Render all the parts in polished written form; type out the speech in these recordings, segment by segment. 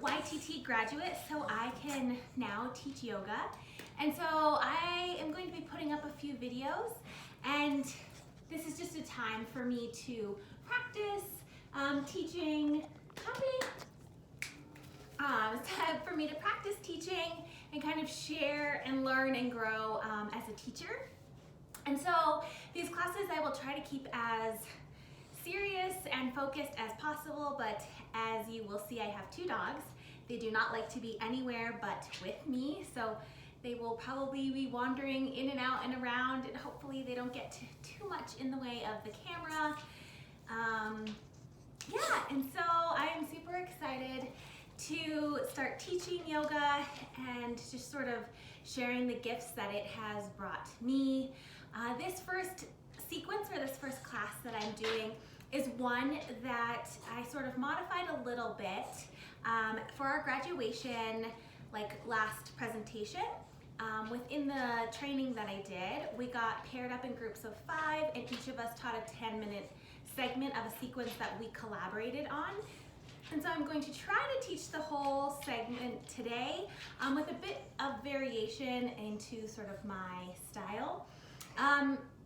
YTT graduate, so I can now teach yoga. And so I am going to be putting up a few videos, and this is just a time for me to practice teaching. It's time for me to practice teaching and kind of share and learn and grow as a teacher. And so these classes I will try to keep as serious and focused as possible, but as you will see, I have two dogs. They do not like to be anywhere but with me, so they will probably be wandering in and out and around, and hopefully they don't get too much in the way of the camera. Yeah, and so I am super excited to start teaching yoga and just sort of sharing the gifts that it has brought me. This first sequence, or this first class that I'm doing, is one that I sort of modified a little bit for our graduation, like last presentation. Within the training that I did, we got paired up in groups of 5, and each of us taught a 10-minute segment of a sequence that we collaborated on. And so I'm going to try to teach the whole segment today with a bit of variation into sort of my style.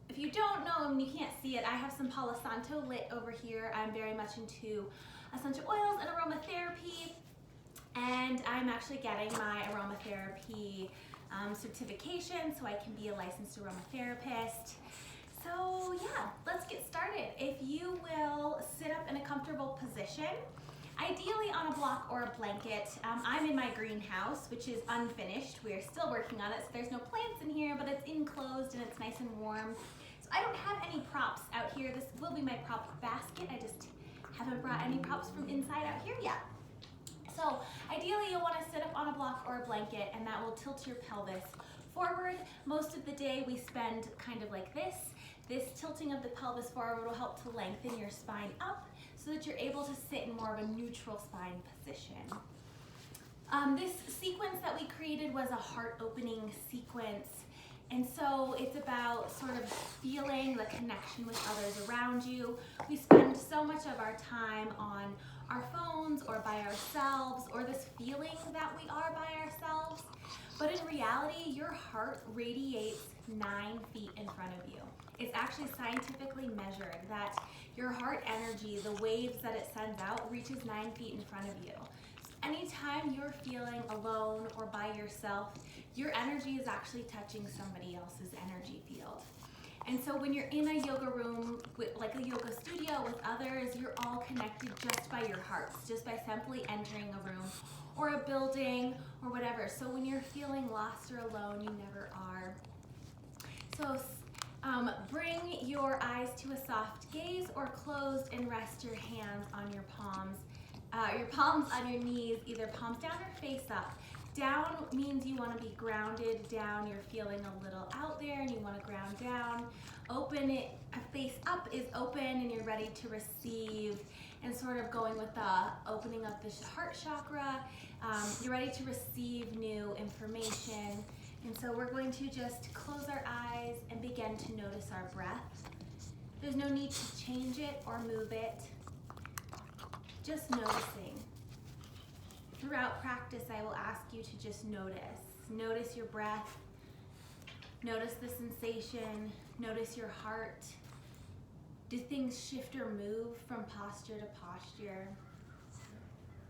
If you don't know and you can't see it, I have some Palo Santo lit over here. I'm very much into essential oils and aromatherapy, and I'm actually getting my aromatherapy certification so I can be a licensed aromatherapist. So yeah, let's get started. If you will sit up in a comfortable position, ideally on a block or a blanket. I'm in my greenhouse, which is unfinished. We are still working on it, so there's no plants in here, but it's enclosed and it's nice and warm. So I don't have any props out here. This will be my prop basket. I just haven't brought any props from inside out here yet. So ideally you'll want to sit up on a block or a blanket, and that will tilt your pelvis forward. Most of the day we spend kind of like this. This tilting of the pelvis forward will help to lengthen your spine up so that you're able to sit in more of a neutral spine position. This sequence that we created was a heart opening sequence. And so it's about sort of feeling the connection with others around you. We spend so much of our time on our phones or by ourselves, or this feeling that we are by ourselves. But in reality, your heart radiates 9 feet in front of you. It's actually scientifically measured that your heart energy, the waves that it sends out, reaches 9 feet in front of you. Anytime you're feeling alone or by yourself, your energy is actually touching somebody else's energy field. And so when you're in a yoga room, like a yoga studio with others, you're all connected just by your hearts, just by simply entering a room or a building or whatever. So when you're feeling lost or alone, you never are. So bring your eyes to a soft gaze or closed, and rest your hands on your palms on your knees, either palms down or face up. Down means you want to be grounded down. You're feeling a little out there and you want to ground down. Open it, face up is open and you're ready to receive, and sort of going with the opening of the heart chakra. You're ready to receive new information. And so we're going to just close our eyes and begin to notice our breath. There's no need to change it or move it. Just noticing. Throughout practice, I will ask you to just notice. Notice your breath. Notice the sensation. Notice your heart. Do things shift or move from posture to posture?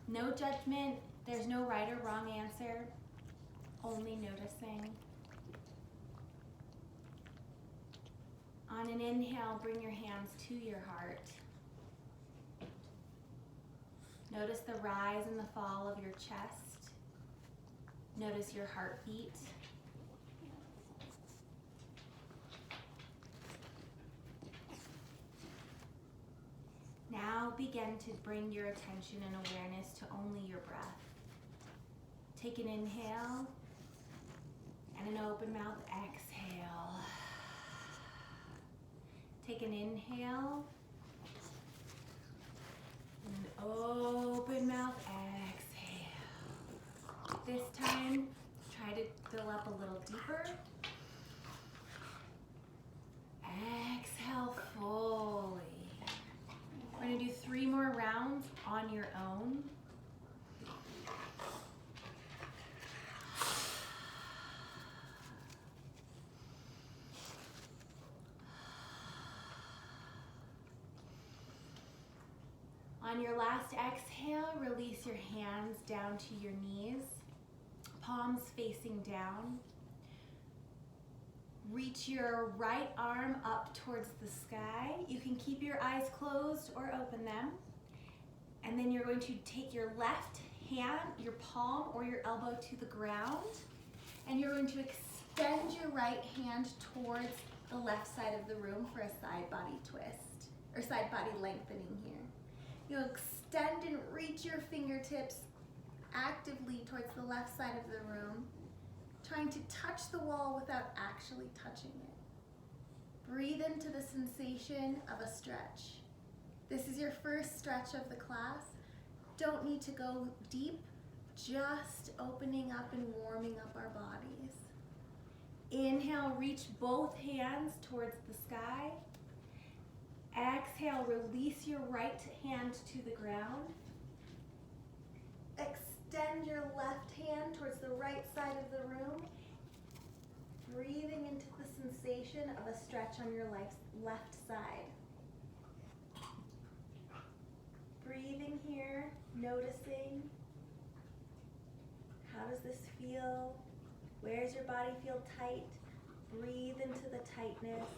No judgment. There's no right or wrong answer. Only noticing. On an inhale, bring your hands to your heart. Notice the rise and the fall of your chest. Notice your heartbeat. Now begin to bring your attention and awareness to only your breath. Take an inhale and an open mouth exhale. Take an inhale and an open mouth exhale. This time, try to fill up a little deeper. Exhale fully. We're going to do 3 more rounds on your own. On your last exhale, release your hands down to your knees, palms facing down. Reach your right arm up towards the sky. You can keep your eyes closed or open them. And then you're going to take your left hand, your palm or your elbow to the ground, and you're going to extend your right hand towards the left side of the room for a side body twist, or side body lengthening here. You'll extend and reach your fingertips actively towards the left side of the room, trying to touch the wall without actually touching it. Breathe into the sensation of a stretch. This is your first stretch of the class. Don't need to go deep, just opening up and warming up our bodies. Inhale, reach both hands towards the sky. Exhale, release your right hand to the ground. Extend your left hand towards the right side of the room. Breathing into the sensation of a stretch on your left side. Breathing here, noticing. How does this feel? Where does your body feel tight? Breathe into the tightness.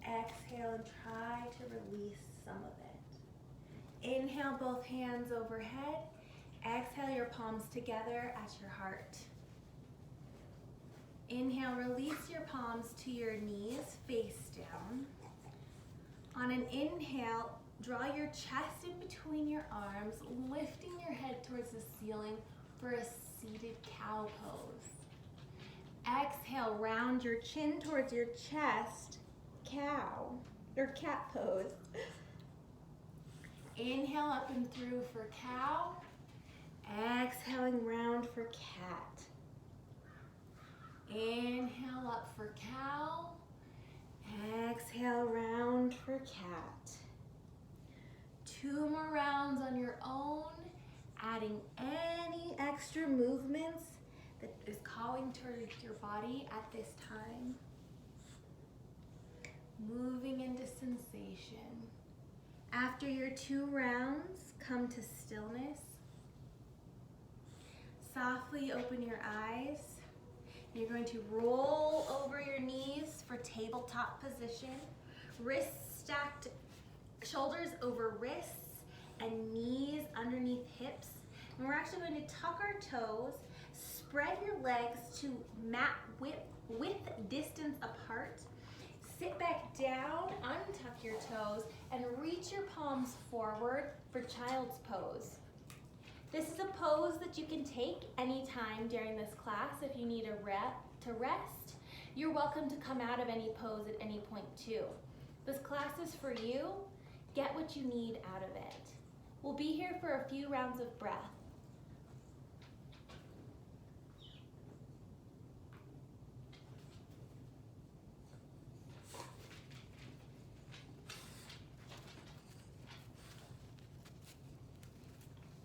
Exhale and try to release some of it. Inhale, both hands overhead. Exhale, your palms together at your heart. Inhale, release your palms to your knees, face down. On an inhale, draw your chest in between your arms, lifting your head towards the ceiling for a seated cow pose. Exhale, round your chin towards your chest, cow, or cat pose. Inhale up and through for cow. Exhaling round for cat. Inhale up for cow. Exhale round for cat. 2 more rounds on your own, adding any extra movements that is calling towards your body at this time. Moving into sensation. After your 2 rounds, come to stillness. Softly open your eyes. You're going to roll over your knees for tabletop position. Wrists stacked, shoulders over wrists, and knees underneath hips. And we're actually going to tuck our toes, spread your legs to mat width distance apart. Sit back down, untuck your toes, and reach your palms forward for child's pose. This is a pose that you can take anytime during this class if you need to rest. You're welcome to come out of any pose at any point too. This class is for you. Get what you need out of it. We'll be here for a few rounds of breath.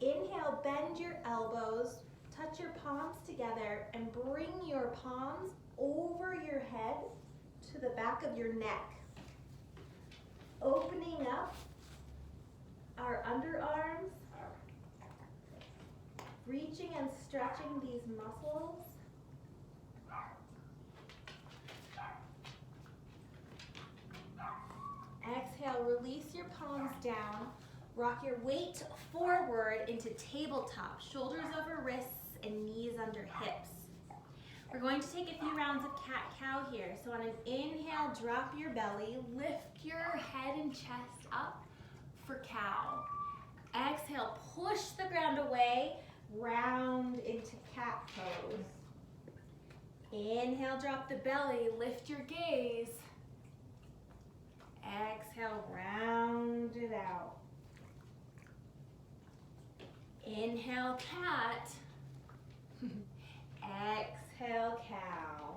Inhale, bend your elbows, touch your palms together, and bring your palms over your head to the back of your neck. Opening up our underarms, reaching and stretching these muscles. Exhale, release your palms down. Rock your weight forward into tabletop, shoulders over wrists and knees under hips. We're going to take a few rounds of cat-cow here. So on an inhale, drop your belly, lift your head and chest up for cow. Exhale, push the ground away, round into cat pose. Inhale, drop the belly, lift your gaze. Exhale, round it out. Inhale, cat. Exhale, cow.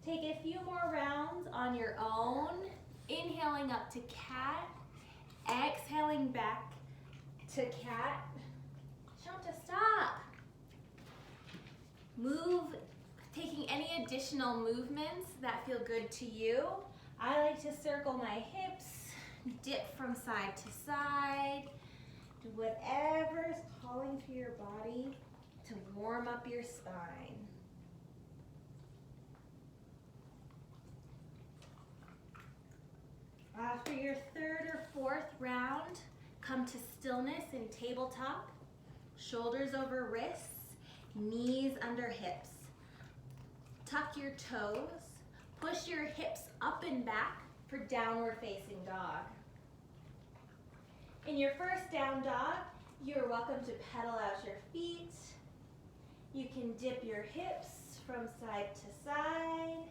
Take a few more rounds on your own. Inhaling up to cat. Exhaling back to cat. Shanta, stop. Move, taking any additional movements that feel good to you. I like to circle my hips, Dip from side to side. Do whatever is calling to your body to warm up your spine. After your third or fourth round, come to stillness in tabletop, shoulders over wrists, knees under hips. Tuck your toes, push your hips up and back for downward facing dog. In your first down dog, you're welcome to pedal out your feet. You can dip your hips from side to side.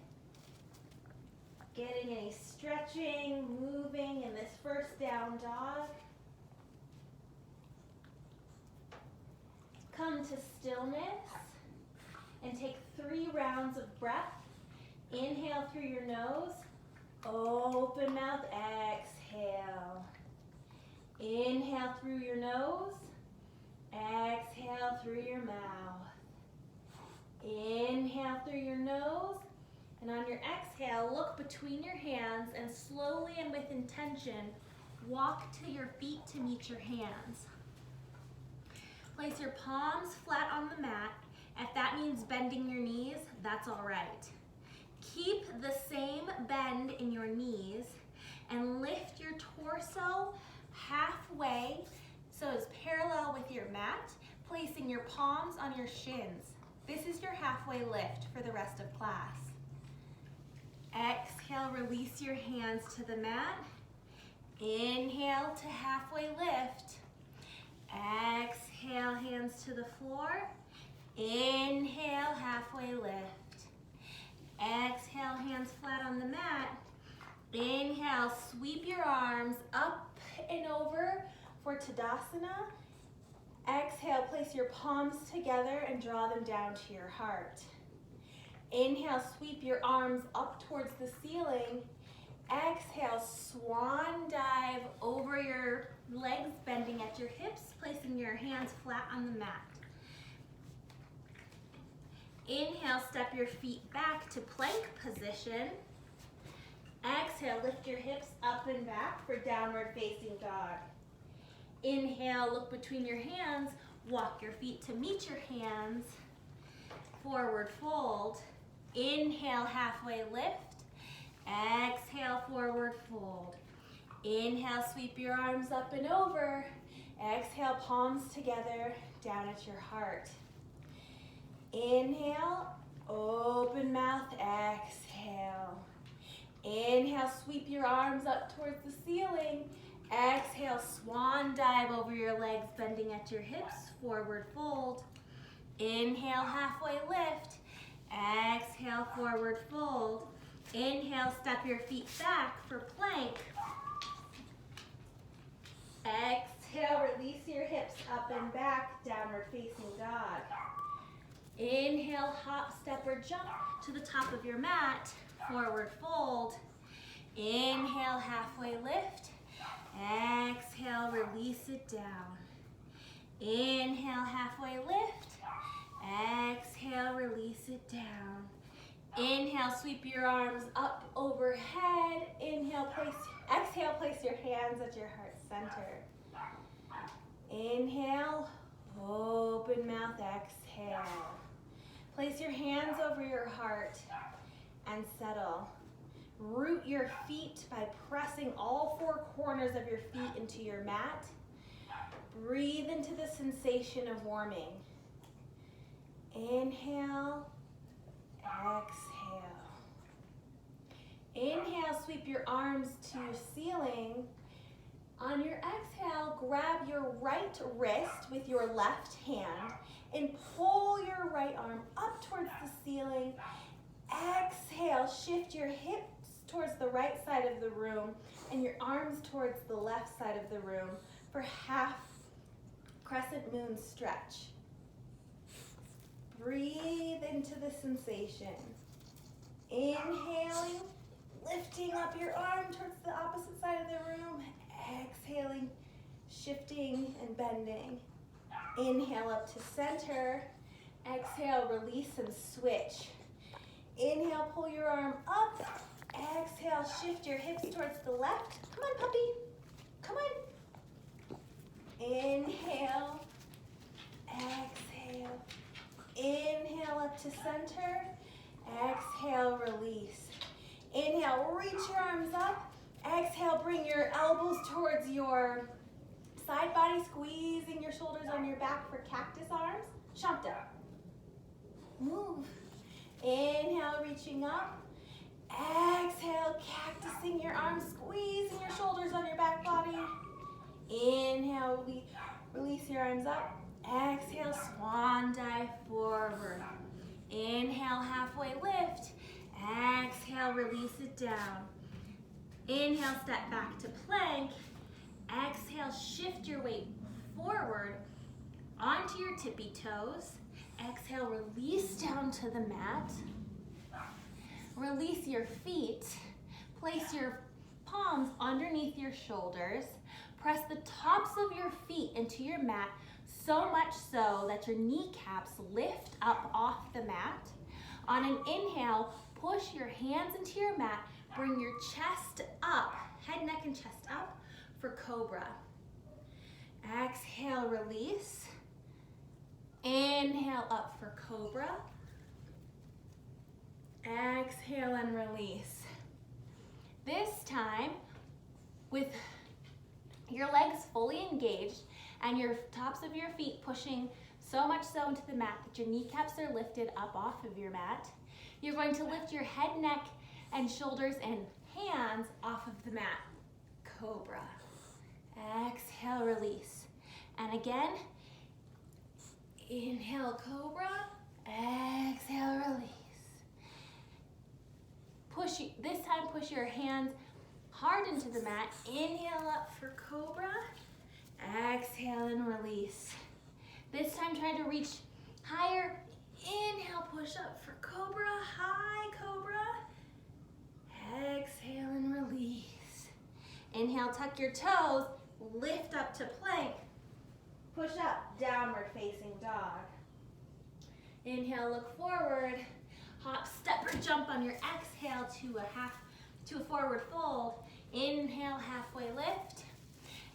Getting any stretching, moving in this first down dog. Come to stillness and take 3 rounds of breath. Inhale through your nose, open mouth, exhale. Inhale through your nose, exhale through your mouth. Inhale through your nose, and on your exhale, look between your hands and slowly and with intention, walk to your feet to meet your hands. Place your palms flat on the mat. If that means bending your knees, that's all right. Keep the same bend in your knees and lift your torso halfway so it's parallel with your mat, placing your palms on your shins. This is your halfway lift for the rest of class. Exhale, release your hands to the mat. Inhale to halfway lift. Exhale, hands to the floor. Inhale, halfway lift. Exhale, hands flat on the mat. Inhale, sweep your arms up and over for Tadasana. Exhale, place your palms together and draw them down to your heart. Inhale, sweep your arms up towards the ceiling. Exhale, swan dive over your legs, bending at your hips, placing your hands flat on the mat. Inhale, step your feet back to plank position. Exhale, lift your hips up and back for downward facing dog. Inhale, look between your hands, walk your feet to meet your hands. Forward fold. Inhale, halfway lift. Exhale, forward fold. Inhale, sweep your arms up and over. Exhale, palms together, down at your heart. Inhale, open mouth, exhale. Inhale, sweep your arms up towards the ceiling. Exhale, swan dive over your legs, bending at your hips, forward fold. Inhale, halfway lift. Exhale, forward fold. Inhale, step your feet back for plank. Exhale, release your hips up and back, downward facing dog. Inhale, hop, step, or jump to the top of your mat, forward fold. Inhale, halfway lift. Exhale, release it down. Inhale, halfway lift. Exhale, release it down. Inhale, sweep your arms up overhead. Exhale, place your hands at your heart center. Inhale, open mouth, exhale. Place your hands over your heart and settle. Root your feet by pressing all 4 corners of your feet into your mat. Breathe into the sensation of warming. Inhale, exhale. Inhale, sweep your arms to your ceiling. On your exhale, grab your right wrist with your left hand and pull your right arm up towards the ceiling. Exhale, shift your hips towards the right side of the room and your arms towards the left side of the room for half crescent moon stretch. Breathe into the sensation. Inhaling, lifting up your arm towards the opposite side of the room. Exhaling, shifting and bending. Inhale up to center. Exhale, release and switch. Inhale, pull your arm up. Exhale, shift your hips towards the left. Come on, puppy. Come on. Inhale, exhale. Inhale up to center. Exhale, release. Inhale, reach your arms up. Exhale, bring your elbows towards your side body, squeezing your shoulders on your back for cactus arms. Shanta. Move. Inhale, reaching up. Exhale, cactusing your arms, squeezing your shoulders on your back body. Inhale, release your arms up. Exhale, swan dive forward. Inhale, halfway lift. Exhale, release it down. Inhale, step back to plank. Exhale, shift your weight forward onto your tippy toes. Exhale, release down to the mat. Release your feet. Place your palms underneath your shoulders. Press the tops of your feet into your mat, so much so that your kneecaps lift up off the mat. On an inhale, push your hands into your mat. Bring your chest up, head, neck, and chest up for cobra. Exhale, release. Inhale, up for cobra. Exhale and release. This time, with your legs fully engaged and your tops of your feet pushing so much so into the mat that your kneecaps are lifted up off of your mat, you're going to lift your head, neck, and shoulders and hands off of the mat. Cobra. Exhale, release. And again, inhale, cobra. Exhale, release. This time push your hands hard into the mat. Inhale up for cobra. Exhale and release. This time try to reach higher. Inhale, push up for cobra. High cobra. Exhale and release. Inhale, tuck your toes. Lift up to plank. Push up, downward facing dog. Inhale, look forward. Hop, step, or jump on your exhale to a forward fold. Inhale, halfway lift.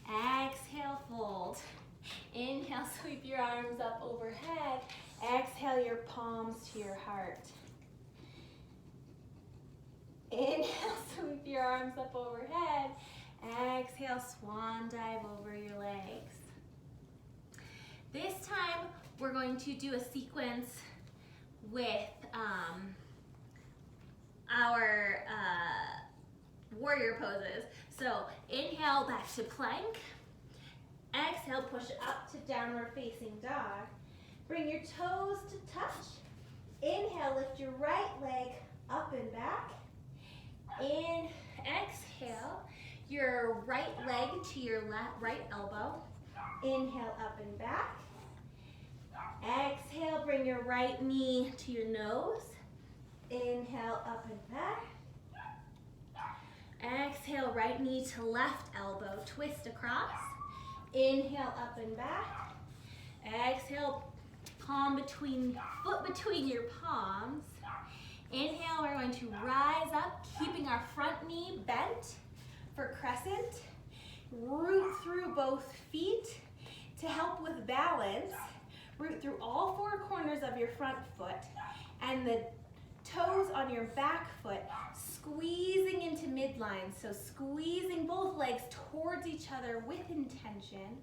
Exhale, fold. Inhale, sweep your arms up overhead. Exhale, your palms to your heart. Inhale, sweep your arms up overhead. Exhale, swan dive over your legs. This time, we're going to do a sequence with our warrior poses. So inhale, back to plank. Exhale, push up to downward facing dog. Bring your toes to touch. Inhale, lift your right leg up and back. Exhale, your right leg to your right elbow. Inhale, up and back. Exhale, bring your right knee to your nose. Inhale, up and back. Exhale, right knee to left elbow, twist across. Inhale, up and back. Exhale, foot between your palms. Inhale, we're going to rise up, keeping our front knee bent for crescent. Root through both feet to help with balance. Root through all four corners of your front foot and the toes on your back foot, squeezing into midline. So squeezing both legs towards each other with intention.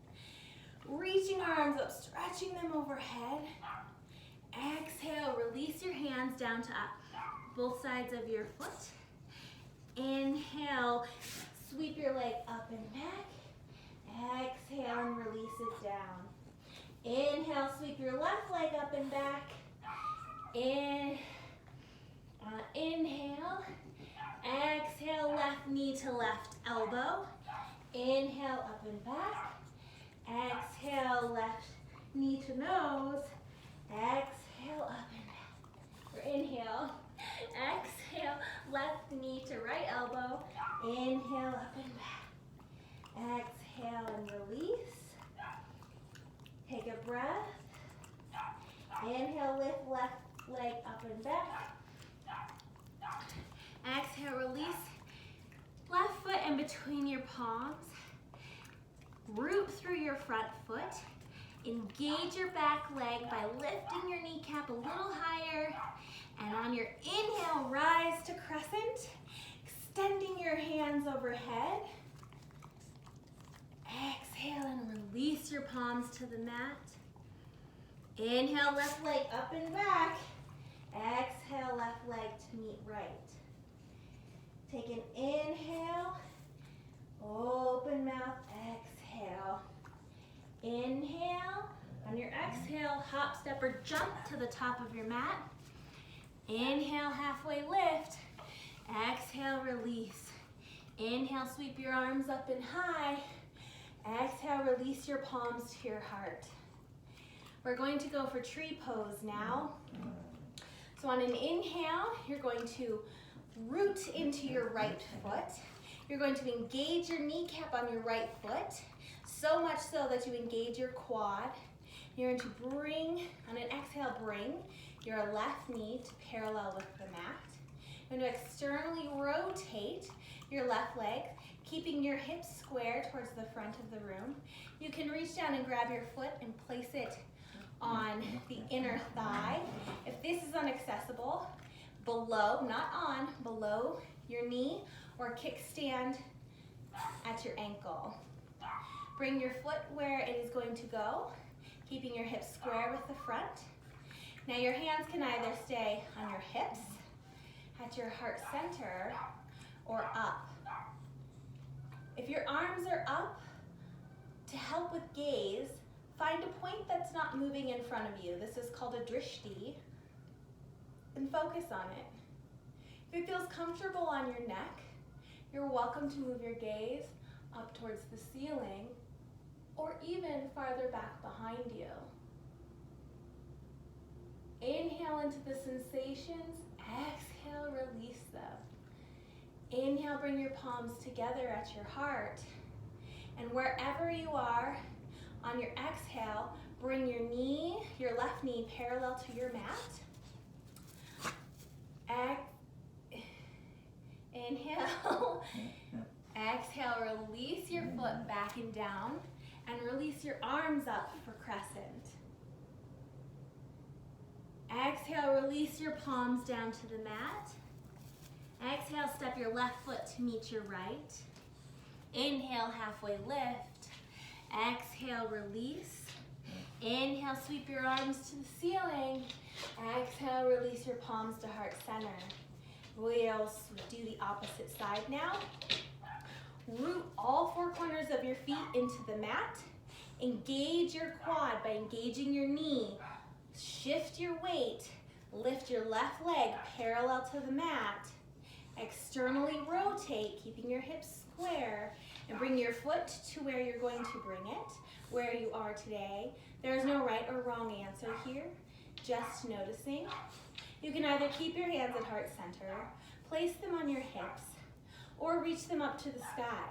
Reaching our arms up, stretching them overhead. Exhale, release your hands down to up, both sides of your foot. Inhale, sweep your leg up and back. Exhale and release it down. Inhale, sweep your left leg up and back. Inhale. Exhale, left knee to left elbow. Inhale, up and back. Exhale, left knee to nose. Exhale, up and back. Or inhale. Exhale, left knee to right elbow. Inhale, up and back. Exhale and release. Take a breath. Inhale, lift left leg up and back. Exhale, release left foot in between your palms. Root through your front foot. Engage your back leg by lifting your kneecap a little higher. And on your inhale, rise to crescent, extending your hands overhead. Exhale and release your palms to the mat. Inhale, left leg up and back. Exhale, left leg to meet right. Take an inhale, open mouth, exhale. Inhale, on your exhale, hop, step, or jump to the top of your mat. Inhale, halfway lift. Exhale, release. Inhale, sweep your arms up and high. Exhale, release your palms to your heart. We're going to go for tree pose now. So on an inhale, you're going to root into your right foot. You're going to engage your kneecap on your right foot, so much so that you engage your quad. You're going to bring, on an exhale, bring your left knee to parallel with the mat. You're going to externally rotate your left leg, keeping your hips square towards the front of the room. You can reach down and grab your foot and place it on the inner thigh. If this is inaccessible, below, not on, below your knee, or kickstand at your ankle. Bring your foot where it is going to go, keeping your hips square with the front. Now your hands can either stay on your hips, at your heart center, or up. If your arms are up, to help with gaze, find a point that's not moving in front of you. This is called a drishti, and focus on it. If it feels comfortable on your neck, you're welcome to move your gaze up towards the ceiling or even farther back behind you. Inhale into the sensations, exhale, release them. Inhale, bring your palms together at your heart. And wherever you are, on your exhale, bring your knee, your left knee, parallel to your mat. Inhale. Exhale, release your foot back and down, and release your arms up for crescent. Exhale, release your palms down to the mat. Exhale, step your left foot to meet your right. Inhale, halfway lift. Exhale, release. Inhale, sweep your arms to the ceiling. Exhale, release your palms to heart center. We'll do the opposite side now. Root all four corners of your feet into the mat. Engage your quad by engaging your knee. Shift your weight. Lift your left leg parallel to the mat. Externally rotate, keeping your hips square. And bring your foot to where you're going to bring it, where you are today. There is no right or wrong answer here, just noticing. You can either keep your hands at heart center, place them on your hips, or reach them up to the sky.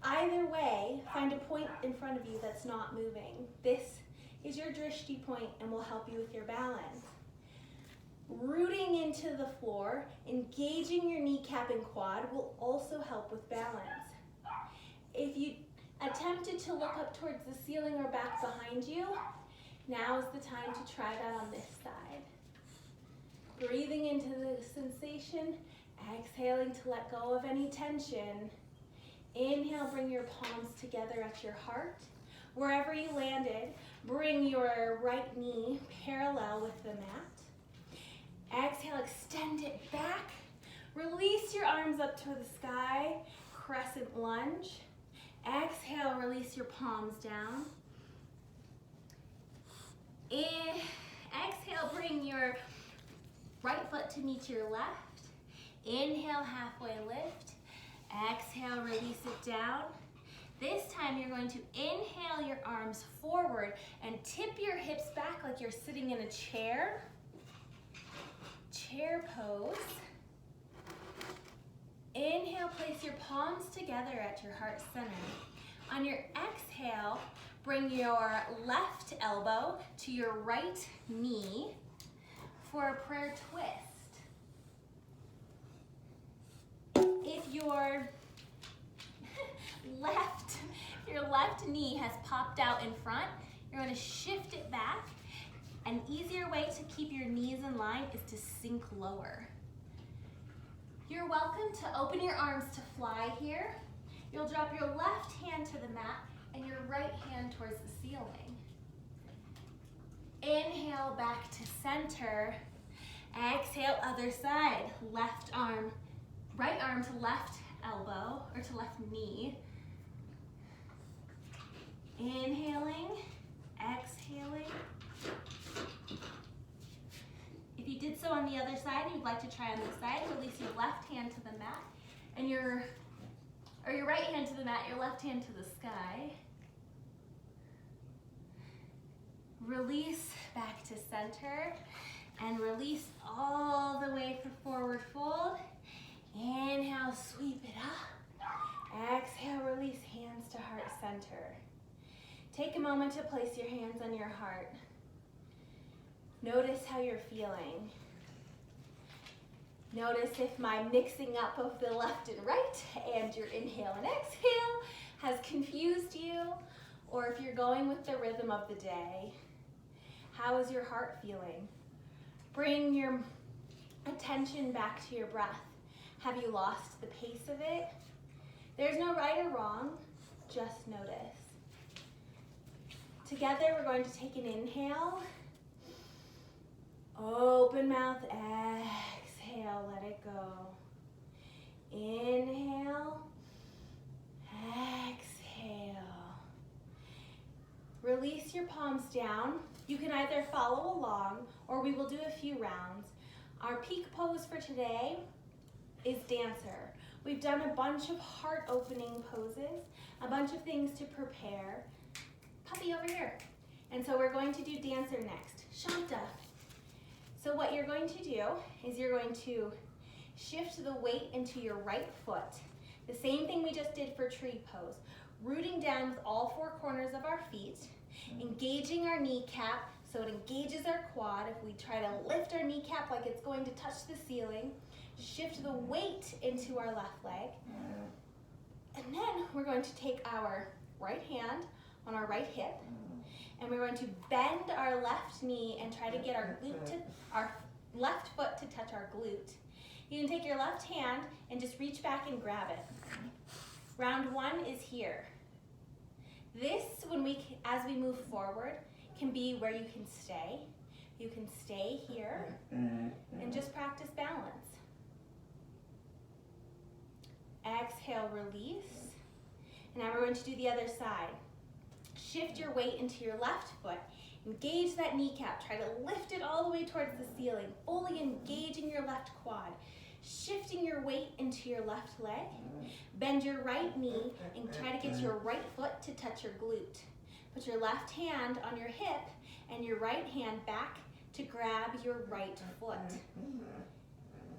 Either way, find a point in front of you that's not moving. This is your drishti point and will help you with your balance. Rooting into the floor, engaging your kneecap and quad will also help with balance. If you attempted to look up towards the ceiling or back behind you, now is the time to try that on this side. Breathing into the sensation, exhaling to let go of any tension. Inhale, bring your palms together at your heart. Wherever you landed, bring your right knee parallel with the mat. Exhale, extend it back. Release your arms up to the sky, crescent lunge. Exhale, release your palms down. Exhale, bring your right foot to meet your left. Inhale, halfway lift. Exhale, release it down. This time you're going to inhale your arms forward and tip your hips back like you're sitting in a chair. Chair pose. Inhale, place your palms together at your heart center. On your exhale, bring your left elbow to your right knee for a prayer twist. If your your left knee has popped out in front, you're going to shift it back. An easier way to keep your knees in line is to sink lower. You're welcome to open your arms to fly here. You'll drop your left hand to the mat and your right hand towards the ceiling. Inhale back to center. Exhale, other side. Left arm, right arm to left elbow or to left knee. Inhaling, exhaling. If you did so on the other side, you'd like to try on this side, release your left hand to the mat and your right hand to the mat, your left hand to the sky. Release back to center and release all the way for forward fold. Inhale, sweep it up. Exhale, release hands to heart center. Take a moment to place your hands on your heart. Notice how you're feeling. Notice if my mixing up of the left and right and your inhale and exhale has confused you, or if you're going with the rhythm of the day. How is your heart feeling? Bring your attention back to your breath. Have you lost the pace of it? There's no right or wrong, just notice. Together we're going to take an inhale. Open mouth, exhale, let it go. Inhale, exhale. Release your palms down. You can either follow along or we will do a few rounds. Our peak pose for today is dancer. We've done a bunch of heart opening poses, a bunch of things to prepare. Puppy over here. And so we're going to do dancer next. Shanta. So what you're going to do is you're going to shift the weight into your right foot. The same thing we just did for tree pose. Rooting down with all four corners of our feet, engaging our kneecap so it engages our quad. If we try to lift our kneecap like it's going to touch the ceiling, shift the weight into our left leg. And then we're going to take our right hand on our right hip, and we're going to bend our left knee and try to get our left foot to touch our glute. You can take your left hand and just reach back and grab it. Round one is here. This, as we move forward, can be where you can stay. You can stay here and just practice balance. Exhale, release. And now we're going to do the other side. Shift your weight into your left foot. Engage that kneecap. Try to lift it all the way towards the ceiling, fully engaging your left quad. Shifting your weight into your left leg. Bend your right knee and try to get your right foot to touch your glute. Put your left hand on your hip and your right hand back to grab your right foot.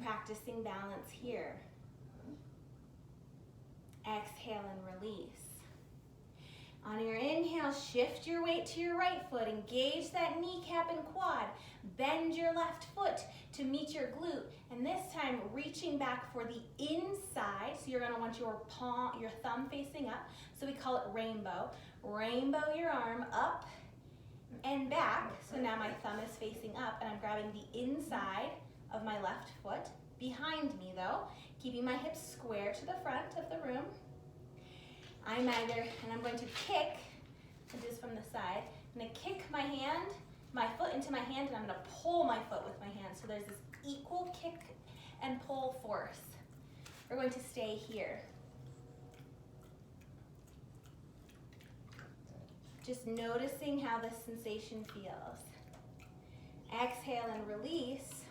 Practicing balance here. Exhale and release. On your inhale, shift your weight to your right foot. Engage that kneecap and quad. Bend your left foot to meet your glute. And this time, reaching back for the inside. So you're gonna want your thumb facing up. So we call it rainbow. Rainbow your arm up and back. So now my thumb is facing up and I'm grabbing the inside of my left foot. Behind me though, keeping my hips square to the front of the room. I'm going to kick, this is from the side, I'm gonna kick my foot into my hand, and I'm gonna pull my foot with my hand. So there's this equal kick and pull force. We're going to stay here. Just noticing how this sensation feels. Exhale and release.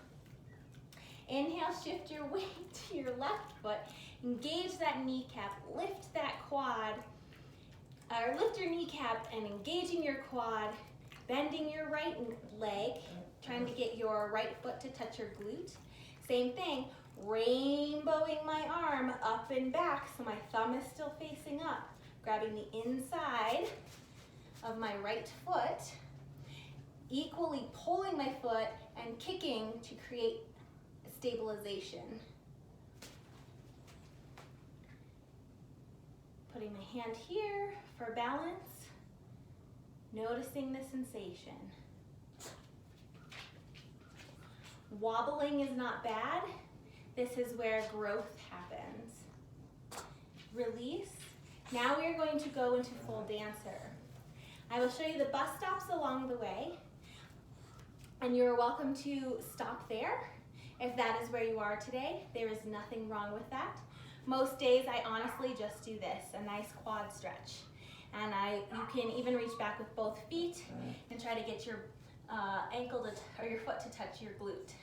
Inhale, shift your weight to your left foot. Engage that kneecap, lift that quad, or lift your kneecap and engaging your quad, bending your right leg, trying to get your right foot to touch your glute. Same thing, rainbowing my arm up and back so my thumb is still facing up, grabbing the inside of my right foot, equally pulling my foot and kicking to create stabilization. Putting my hand here For balance, noticing the sensation. Wobbling is not bad. This is where growth happens. Release. Now we are going to go into full dancer. I will show you the bus stops along the way, and you're welcome to stop there if that is where you are today. There is nothing wrong with that. Most days I honestly just do this, a nice quad stretch. And you can even reach back with both feet and try to get your ankle or your foot to touch your glute.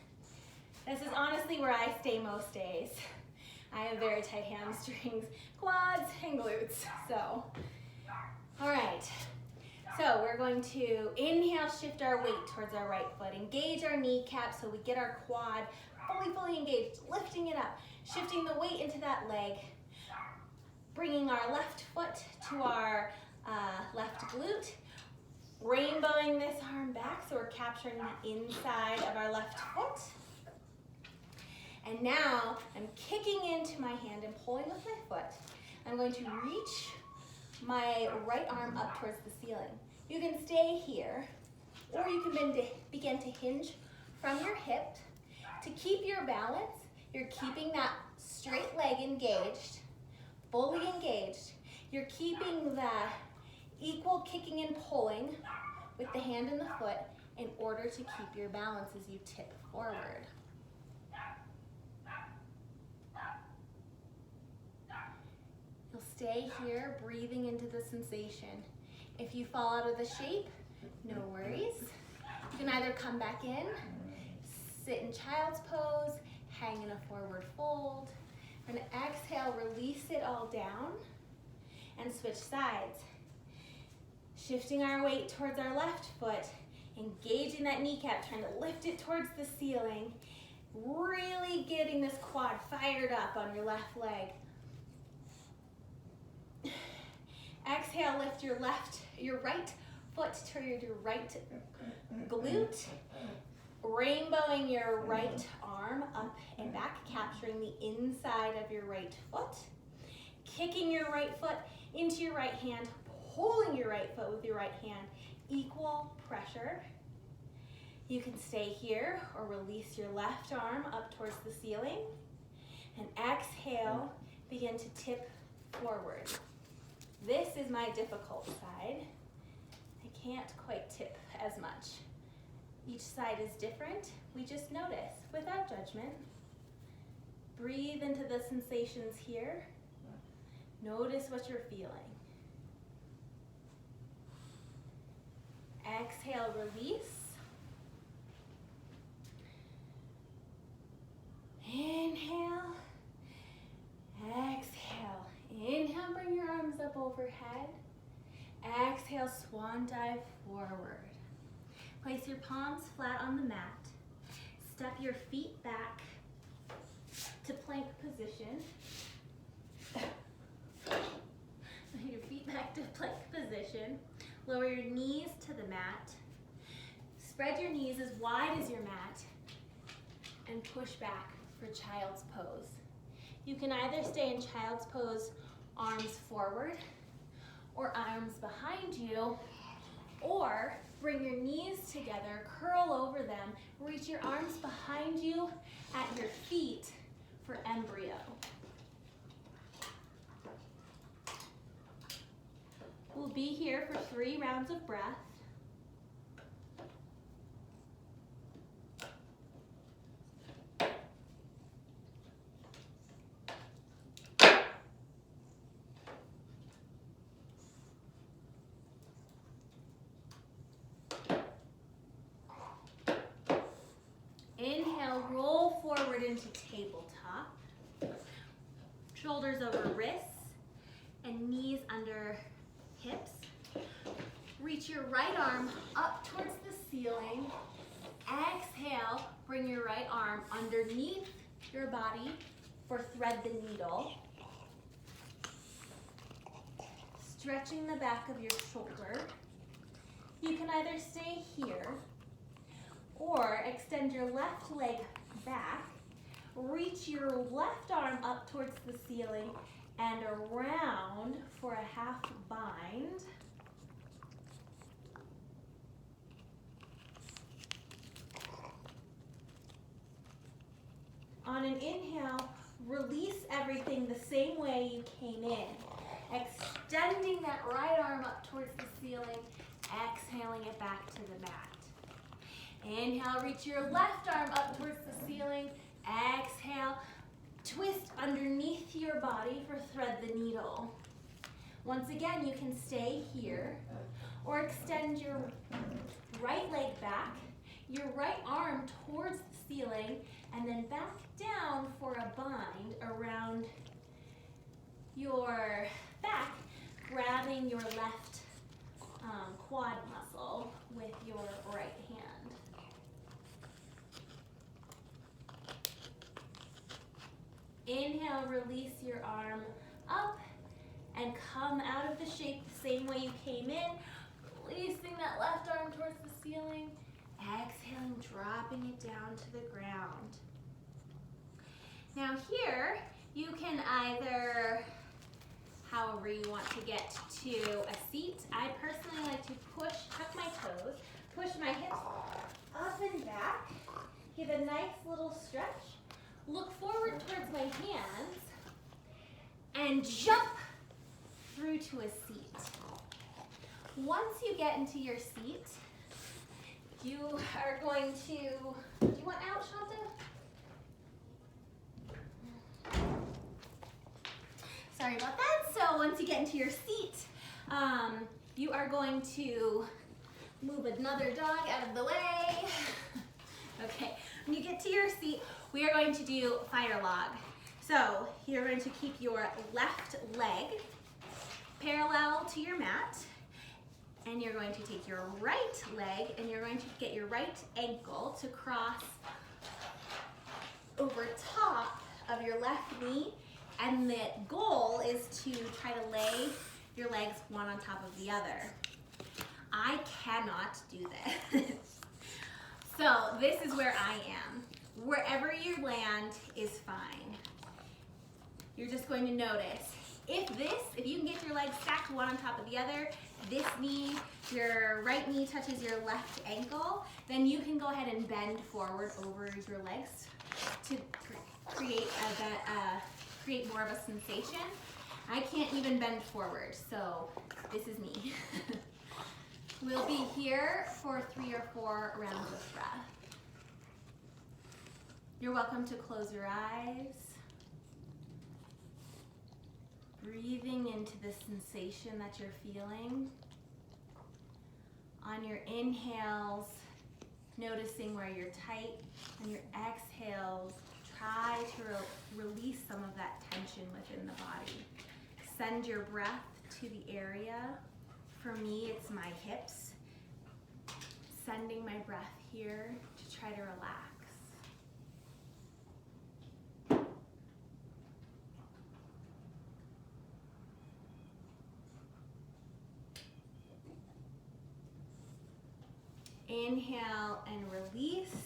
This is honestly where I stay most days. I have very tight hamstrings, quads, and glutes. So, all right. So we're going to inhale, shift our weight towards our right foot. Engage our kneecap so we get our quad fully engaged, lifting it up, shifting the weight into that leg, bringing our left foot to our left glute, rainbowing this arm back so we're capturing the inside of our left foot. And now I'm kicking into my hand and pulling with my foot. I'm going to reach my right arm up towards the ceiling. You can stay here, or you can begin to hinge from your hip. To keep your balance, you're keeping that straight leg engaged, fully engaged. You're keeping the equal kicking and pulling with the hand and the foot in order to keep your balance as you tip forward. You'll stay here, breathing into the sensation. If you fall out of the shape, no worries. You can either come back in, sit in child's pose, hang in a forward fold, and exhale, release it all down, and switch sides. Shifting our weight towards our left foot, engaging that kneecap, trying to lift it towards the ceiling, really getting this quad fired up on your left leg. Exhale, lift your right foot to your right glute, rainbowing your right arm up and back, capturing the inside of your right foot, kicking your right foot into your right hand, pulling your right foot with your right hand, equal pressure. You can stay here or release your left arm up towards the ceiling, and exhale, begin to tip forward. This is my difficult side. I can't quite tip as much. Each side is different. We just notice without judgment. Breathe into the sensations here. Notice what you're feeling. Exhale, release. Inhale. Exhale. Inhale, bring your arms up overhead. Exhale, swan dive forward. Place your palms flat on the mat. Step your feet back to plank position. Your feet back to plank position. Lower your knees to the mat. Spread your knees as wide as your mat and push back for child's pose. You can either stay in child's pose, arms forward, or arms behind you, or bring your knees together, curl over them, reach your arms behind you at your feet for embryo. We'll be here for 3 rounds of breath. Inhale, roll forward into tabletop. Shoulders over wrists and knees under hips. Reach your right arm up towards the ceiling. Exhale, bring your right arm underneath your body for thread the needle. Stretching the back of your shoulder. You can either stay here or extend your left leg back. Reach your left arm up towards the ceiling and around for a half bind. On an inhale, release everything the same way you came in. Extending that right arm up towards the ceiling, exhaling it back to the mat. Inhale, reach your left arm up towards the ceiling. Exhale, twist underneath your body for thread the needle. Once again, you can stay here or extend your right leg back, your right arm towards the ceiling, and then back down for a bind around your back, grabbing your left quad muscle with your right hand. Inhale, release your arm up and come out of the shape the same way you came in, releasing that left arm towards the ceiling, exhaling, dropping it down to the ground. Now here, you can either, however you want to get to a seat. I personally like to tuck my toes, push my hips up and back, give a nice little stretch, look forward towards my hands, and jump through to a seat. Once you get into your seat, you are going to, do you want out, Shanta? Sorry about that. So once you get into your seat, you are going to move another dog out of the way. Okay, when you get to your seat, we are going to do fire log. So you're going to keep your left leg parallel to your mat, and you're going to take your right leg and you're going to get your right ankle to cross over top of your left knee, and the goal is to try to lay your legs one on top of the other. I cannot do this. So this is where I am. Wherever you land is fine. You're just going to notice. If you can get your legs stacked one on top of the other, this knee, your right knee touches your left ankle, then you can go ahead and bend forward over your legs to create more of a sensation. I can't even bend forward, so this is me. We'll be here for 3 or 4 rounds of breath. You're welcome to close your eyes. Breathing into the sensation that you're feeling. On your inhales, noticing where you're tight. On your exhales, try to release some of that tension within the body. Send your breath to the area. For me, it's my hips. Sending my breath here to try to relax. Inhale and release.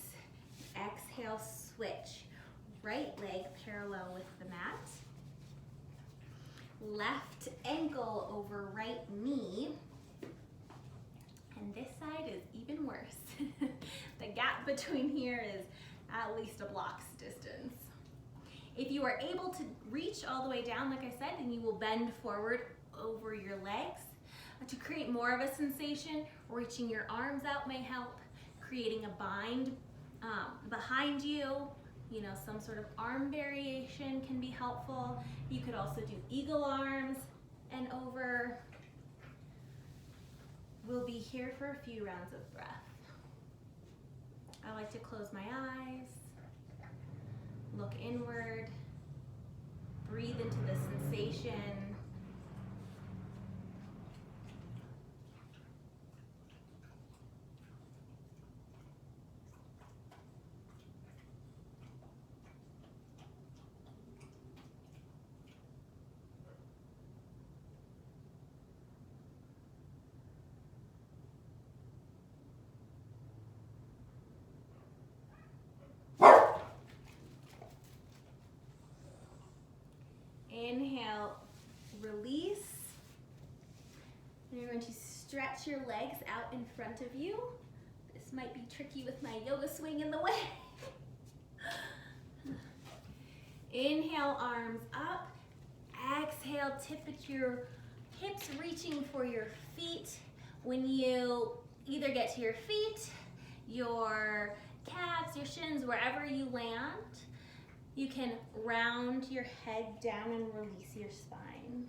Exhale, switch. Right leg parallel with the mat. Left ankle over right knee. And this side is even worse. The gap between here is at least a block's distance. If you are able to reach all the way down, like I said, then you will bend forward over your legs. To create more of a sensation, reaching your arms out may help. Creating a bind behind you, some sort of arm variation can be helpful. You could also do eagle arms and over. We'll be here for a few rounds of breath. I like to close my eyes, look inward, breathe into the sensation. Inhale, release. And you're going to stretch your legs out in front of you. This might be tricky with my yoga swing in the way. Inhale, arms up. Exhale, tip at your hips, reaching for your feet. When you either get to your feet, your calves, your shins, wherever you land, you can round your head down and release your spine.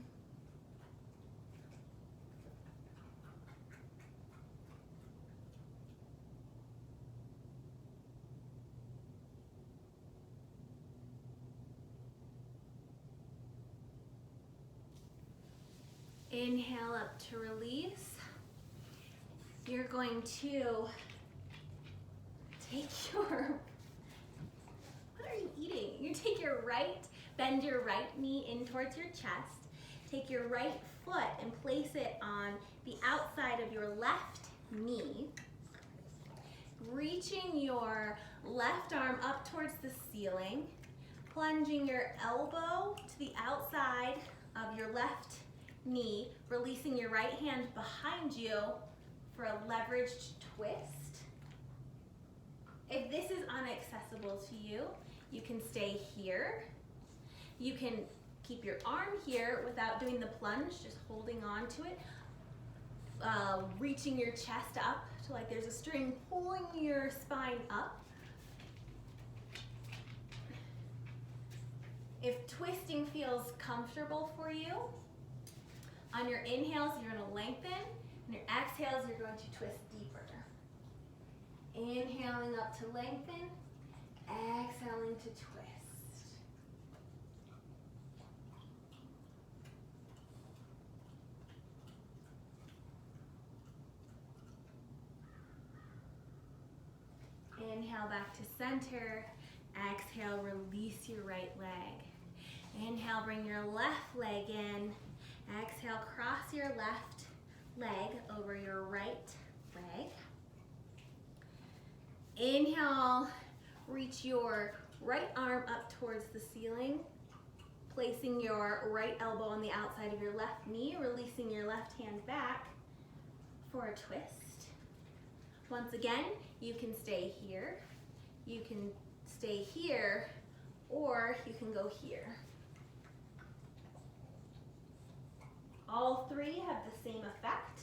Inhale up to release. You're going to take your, what are you eating? You take your right, bend your right knee in towards your chest. Take your right foot and place it on the outside of your left knee. Reaching your left arm up towards the ceiling. Plunging your elbow to the outside of your left knee, releasing your right hand behind you for a leveraged twist. If this is inaccessible to you, you can stay here. You can keep your arm here without doing the plunge, just holding on to it, reaching your chest up to like there's a string pulling your spine up. If twisting feels comfortable for you, on your inhales, you're going to lengthen. On your exhales, you're going to twist deeper. Inhaling up to lengthen. Exhaling to twist. Inhale back to center. Exhale, release your right leg. Inhale, bring your left leg in. Exhale, cross your left leg over your right leg. Inhale, reach your right arm up towards the ceiling, placing your right elbow on the outside of your left knee, releasing your left hand back for a twist. Once again, you can stay here, you can stay here, or you can go here. All three have the same effect.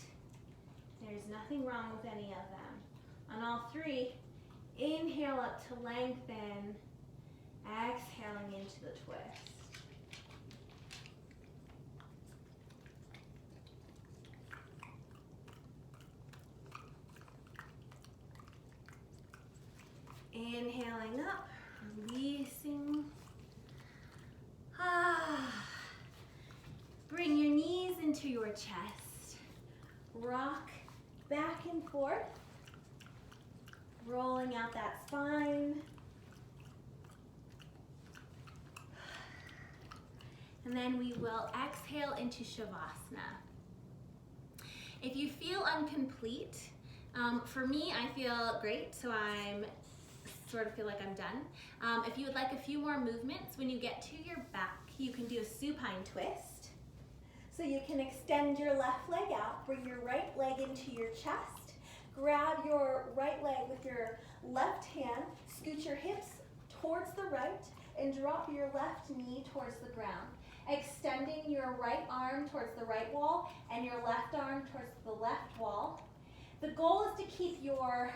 There's nothing wrong with any of them. On all three, inhale up to lengthen, exhaling into the twist. Inhaling up, releasing. Bring your knees into your chest. Rock back and forth, rolling out that spine. And then we will exhale into Shavasana. If you feel incomplete, for me, I feel great, so I'm sort of feel like I'm done. If you would like a few more movements, when you get to your back, you can do a supine twist. So you can extend your left leg out, bring your right leg into your chest, grab your right leg with your left hand, scoot your hips towards the right, and drop your left knee towards the ground. Extending your right arm towards the right wall and your left arm towards the left wall. The goal is to keep your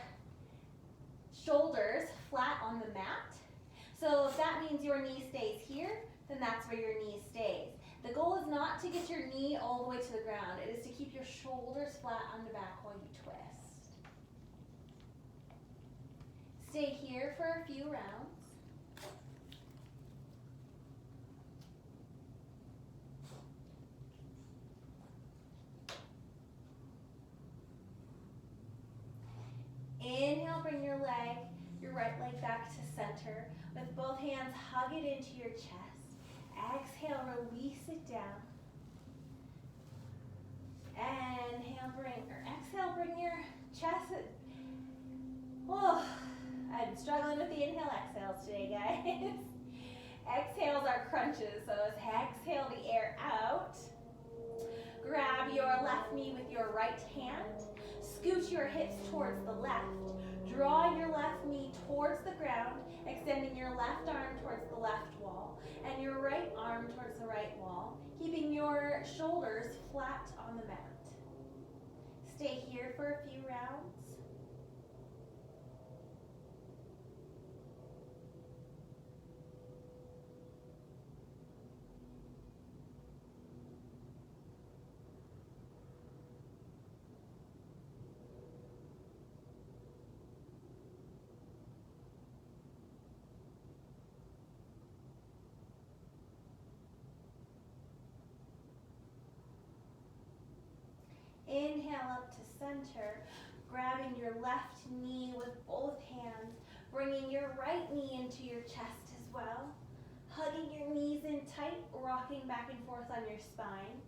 shoulders flat on the mat. So if that means your knee stays here, then that's where your knee stays. The goal is not to get your knee all the way to the ground. It is to keep your shoulders flat on the back while you twist. Stay here for a few rounds. Inhale, bring your right leg back to center. With both hands, hug it into your chest. Exhale, release it down. Exhale, bring your chest. I'm struggling with the inhale exhales today, guys. Exhales are crunches, so exhale the air out. Grab your left knee with your right hand. Scoot your hips towards the left. Draw your left knee towards the ground, extending your left arm towards the left wall and your right arm towards the right wall, keeping your shoulders flat on the mat. Stay here for a few rounds. Inhale up to center, grabbing your left knee with both hands, bringing your right knee into your chest as well, hugging your knees in tight, rocking back and forth on your spine.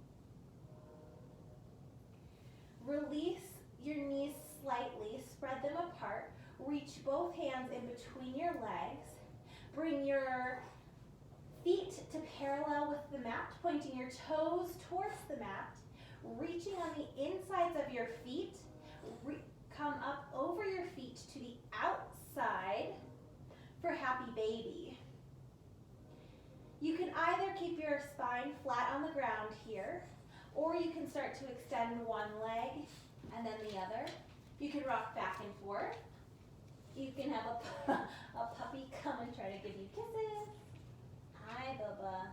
Release your knees slightly, spread them apart, reach both hands in between your legs, bring your feet to parallel with the mat, pointing your toes towards the mat, reaching on the insides of your feet, come up over your feet to the outside for happy baby. You can either keep your spine flat on the ground here, or you can start to extend one leg and then the other. You can rock back and forth. You can have a puppy come and try to give you kisses. Hi, Bubba.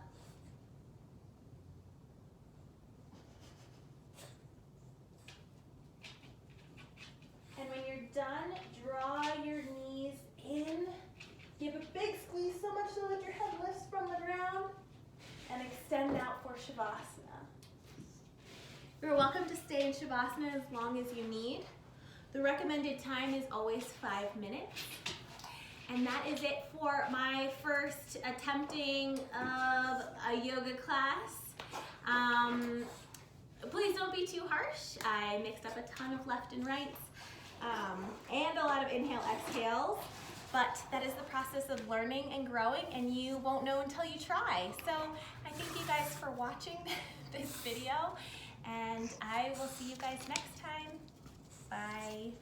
And when you're done, draw your knees in. Give a big squeeze, so much so that your head lifts from the ground. And extend out for Shavasana. You're welcome to stay in Shavasana as long as you need. The recommended time is always 5 minutes. And that is it for my first attempting of a yoga class. Please don't be too harsh. I mixed up a ton of left and rights and a lot of inhale exhales, but that is the process of learning and growing, and you won't know until you try. So I thank you guys for watching this video, and I will see you guys next time. Bye.